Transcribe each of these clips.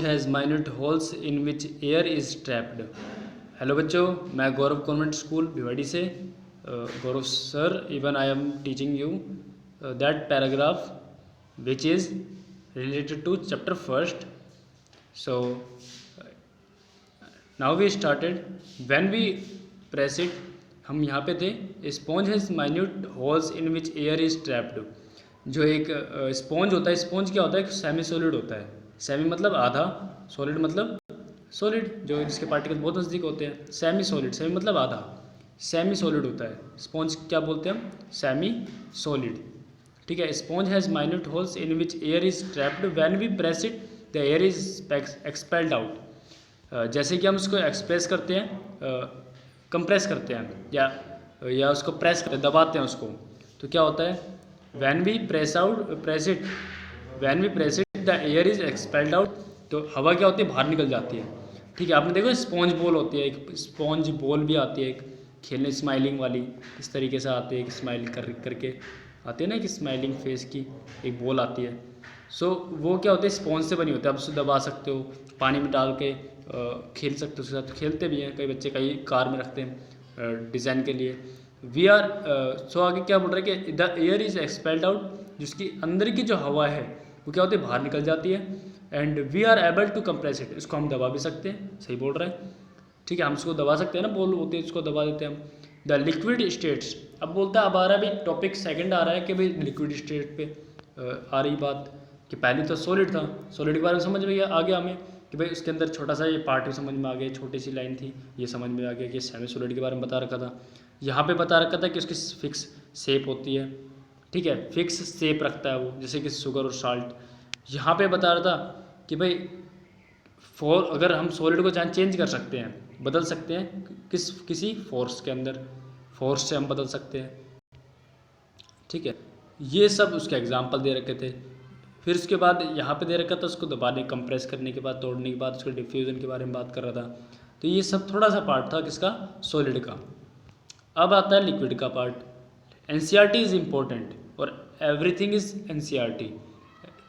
Has minute holes in which air is trapped. Hello बच्चों, मैं Gaurav convent school Bhiwadi से Gaurav sir, even I am teaching you that paragraph which is related to chapter first. So now we started. When we press it, हम यहाँ पे थे. Sponge has minute holes in which air is trapped. जो एक sponge होता है, sponge क्या होता है? सेमी सॉलिड होता है. सेमी मतलब आधा, सॉलिड मतलब सॉलिड, जो जिसके पार्टिकल बहुत नज़दीक होते हैं. सेमी सॉलिड, सेमी मतलब आधा, सेमी सॉलिड होता है. स्पॉन्ज क्या बोलते हैं हम? Semi solid. ठीक है. Sponge has minute holes in which air is trapped. When we press it the air is expelled out. जैसे कि हम उसको एक्सप्रेस करते हैं, कंप्रेस करते हैं या उसको प्रेस करते हैं, दबाते हैं उसको, तो क्या होता है? When we press it the air is expelled out. तो हवा क्या होती है? बाहर निकल जाती है. ठीक है. आपने देखो स्पॉन्ज बॉल होती है, एक स्पॉन्ज बॉल भी आती है, एक खेलने स्माइलिंग वाली, इस तरीके से आती है, एक स्माइल करके आती है ना, एक स्माइलिंग फेस की एक बॉल आती है. सो वो क्या होते हैं? स्पॉन्ज से बनी होती है. आप उसे दबा सकते हो, पानी में डाल के खेल सकते हो उसके साथ. खेलते भी हैं कई बच्चे, कई कार में रखते हैं डिज़ाइन के लिए. वी आर सो आगे क्या बोल रहे हैं कि the air is expelled out. जिसकी अंदर की जो हवा है वो क्या होती है? बाहर निकल जाती है. And we are able to compress it. इसको हम दबा भी सकते हैं. सही बोल रहे हैं. ठीक है. हम इसको दबा सकते हैं ना, बॉल होती है, इसको दबा देते हैं हम. The liquid states. अब बोलता है, अब आ रहा है भाई टॉपिक सेकंड आ रहा है कि भाई लिक्विड स्टेट पे आ रही बात कि पहले तो सॉलिड था. सॉलिड के बारे में समझ में आ गया हमें कि भाई उसके अंदर छोटा सा ये पार्ट भी समझ में आ गया, छोटी सी लाइन थी, ये समझ में आ गया कि सेमी सॉलिड के बारे में बता रखा था. यहाँ पे बता रखा था कि उसकी फिक्स शेप होती है. ठीक है. फिक्स शेप रखता है वो, जैसे कि शुगर और साल्ट. यहाँ पे बता रहा था कि भाई अगर हम सॉलिड को चेंज कर सकते हैं, बदल सकते हैं किसी फोर्स के अंदर, फोर्स से हम बदल सकते हैं. ठीक है. ये सब उसके एग्जाम्पल दे रखे थे. फिर उसके बाद यहाँ पे दे रखा था उसको दबाने, कंप्रेस करने के बाद, तोड़ने के बाद उसके डिफ्यूज़न के बारे में बात कर रहा था. तो ये सब थोड़ा सा पार्ट था किसका? सॉलिड का. अब आता है लिक्विड का पार्ट. एनसीईआरटी इज़ इम्पोर्टेंट और एवरीथिंग इज़ एनसीईआरटी.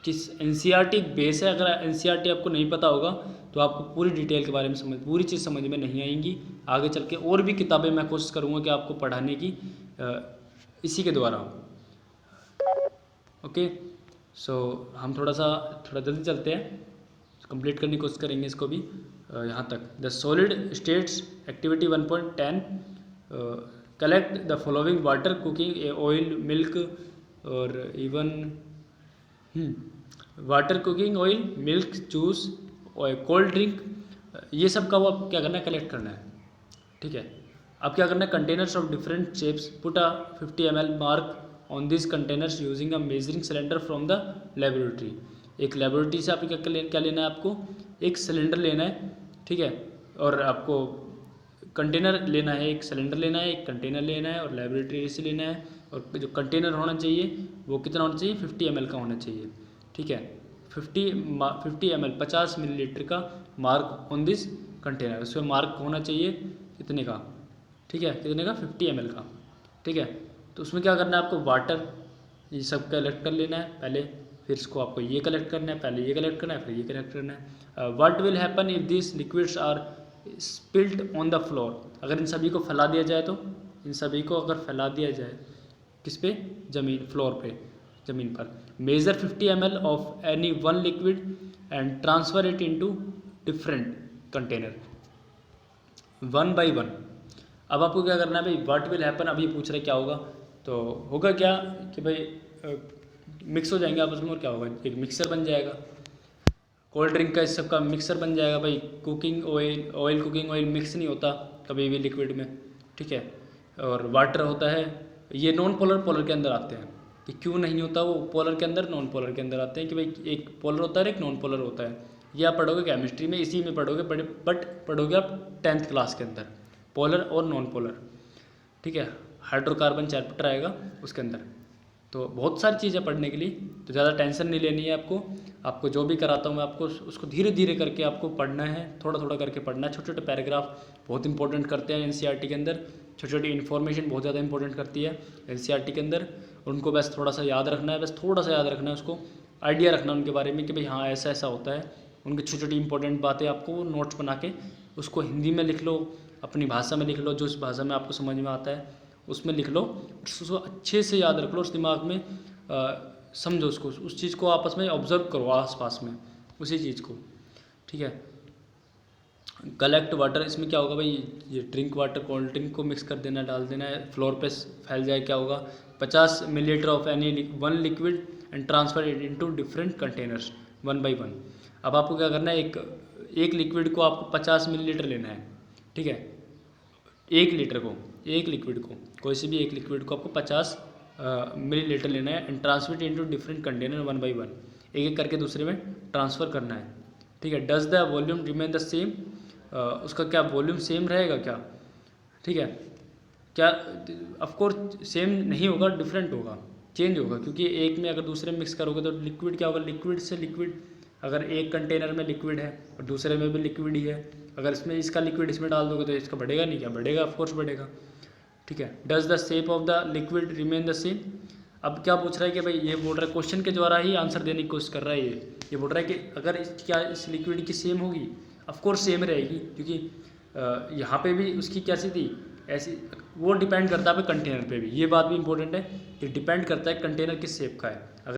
किस एनसीईआरटी बेस है. अगर एनसीईआरटी आपको नहीं पता होगा तो आपको पूरी डिटेल के बारे में पूरी चीज़ समझ में नहीं आएंगी. आगे चल के और भी किताबें मैं कोशिश करूँगा कि आपको पढ़ाने की इसी के द्वारा. ओके. सो हम थोड़ा जल्दी चलते हैं, कंप्लीट करने की कोशिश करेंगे इसको भी. यहाँ तक the solid states activity 1.10. Collect the following water, cooking oil, milk और even water, cooking oil, milk, juice और कोल्ड ड्रिंक. ये सब का वो आप क्या करना है? कलेक्ट करना है. ठीक है. अब क्या करना है? Containers of different shapes, put a 50 ml mark on this containers using a measuring cylinder from the laboratory. एक लेबोरेटरी से आपको क्या लेना है? आपको एक सिलेंडर लेना है. ठीक है. और आपको कंटेनर लेना है, एक सिलेंडर लेना है, एक कंटेनर लेना है और लेबोरेटरी से लेना है. और जो कंटेनर होना चाहिए वो कितना होना चाहिए? 50 ml का होना चाहिए. ठीक है. 50 ml 50 मिलीलीटर का मार्क ऑन दिस कंटेनर. उसमें मार्क होना चाहिए कितने का? ठीक है. कितने का? 50 ml का. ठीक है. तो उसमें क्या करना है आपको? वाटर ये सब कलेक्ट कर लेना है पहले. फिर इसको आपको ये कलेक्ट करना है, पहले ये कलेक्ट करना है, फिर ये कलेक्ट करना है. What will happen if this liquids are spilled on the floor. अगर इन सभी को फैला दिया जाए तो, इन सभी को अगर फैला दिया जाए किस पे? ज़मीन, फ्लोर पे, ज़मीन पर. Measure 50 ml of any one liquid and transfer it into different container one by one. अब आपको क्या करना है भाई? What will happen. अब ये पूछ रहे क्या होगा, तो होगा क्या कि भाई मिक्स हो जाएंगे आपस में. और क्या होगा? एक मिक्सर बन जाएगा. कोल्ड ड्रिंक का इस सब का मिक्सर बन जाएगा भाई. Cooking oil cooking oil mix नहीं होता कभी भी लिक्विड में. ठीक है. और वाटर होता है, ये नॉन पोलर के अंदर आते हैं. कि क्यों नहीं होता वो पोलर के अंदर, नॉन पोलर के अंदर आते हैं कि भाई एक पोलर होता है, एक नॉन पोलर होता है. ये आप पढ़ोगे केमिस्ट्री में, इसी में पढ़ोगे, बट पढ़ोगे आप 10th क्लास के अंदर, पोलर और नॉन पोलर. ठीक है. हाइड्रोकार्बन चैप्टर आएगा उसके अंदर. तो बहुत सारी चीज़ें पढ़ने के लिए, तो ज़्यादा टेंशन नहीं लेनी है आपको. आपको जो भी कराता हूँ मैं आपको उसको धीरे धीरे करके आपको पढ़ना है, थोड़ा थोड़ा करके पढ़ना है. छोटे छोटे पैराग्राफ बहुत इंपॉर्टेंट करते हैं एनसीईआरटी के अंदर. छोटी छोटी इन्फॉर्मेशन बहुत ज़्यादा इंपॉर्टेंट करती है एनसीईआरटी के अंदर. उनको बस थोड़ा सा याद रखना है, बस थोड़ा सा याद रखना है, उसको आइडिया रखना उनके बारे में कि भाई हाँ ऐसा ऐसा होता है. उनकी छोटी छोटी इंपॉर्टेंट बातें आपको वो नोट्स बना के उसको हिंदी में लिख लो, अपनी भाषा में लिख लो, जो उस भाषा में आपको समझ में आता है उसमें लिख लो, उसको अच्छे से याद रख लो, उस दिमाग में समझो उसको, उस चीज़ को आपस में ऑब्जर्व करो आसपास में उसी चीज़ को, ठीक है। कलेक्ट वाटर, इसमें क्या होगा भाई, ये ड्रिंक वाटर कोल्ड ड्रिंक को मिक्स कर देना, डाल देना है, फ्लोर पे फैल जाए, क्या होगा, 50 millilitre of any one liquid and transfer it into different containers 1 by 1। अब आपको क्या करना है, एक लिक्विड को आपको 50 मिलीलीटर लेना है, ठीक है, एक लिक्विड को कोई से भी एक लिक्विड को आपको 50 मिलीलीटर लेना है and transfer into different container 1 by 1, एक एक करके दूसरे में ट्रांसफ़र करना है, ठीक है। Does the volume remain the same, उसका क्या वॉल्यूम सेम रहेगा क्या, ठीक है, क्या, ऑफ कोर्स सेम नहीं होगा, डिफरेंट होगा, चेंज होगा, क्योंकि एक में अगर दूसरे में मिक्स करोगे तो लिक्विड क्या होगा, लिक्विड से लिक्विड, अगर एक कंटेनर में लिक्विड है और दूसरे में भी लिक्विड ही है, अगर इसमें इसका लिक्विड इसमें डाल दोगे तो इसका बढ़ेगा नहीं, क्या बढ़ेगा, ऑफ कोर्स बढ़ेगा, ठीक है। Does the shape of the liquid remain the same, अब क्या पूछ रहा है कि भाई, ये बोल रहा है क्वेश्चन के द्वारा ही आंसर देने की कोशिश कर रहा है, ये बोल रहा है कि अगर क्या इस लिक्विड की सेम होगी, ऑफ कोर्स सेम रहेगी, क्योंकि यहाँ पे भी उसकी कैसी थी, ऐसी, वो डिपेंड करता है कंटेनर पे भी, ये बात भी इंपॉर्टेंट है कि डिपेंड करता है कंटेनर किस शेप का है। अगर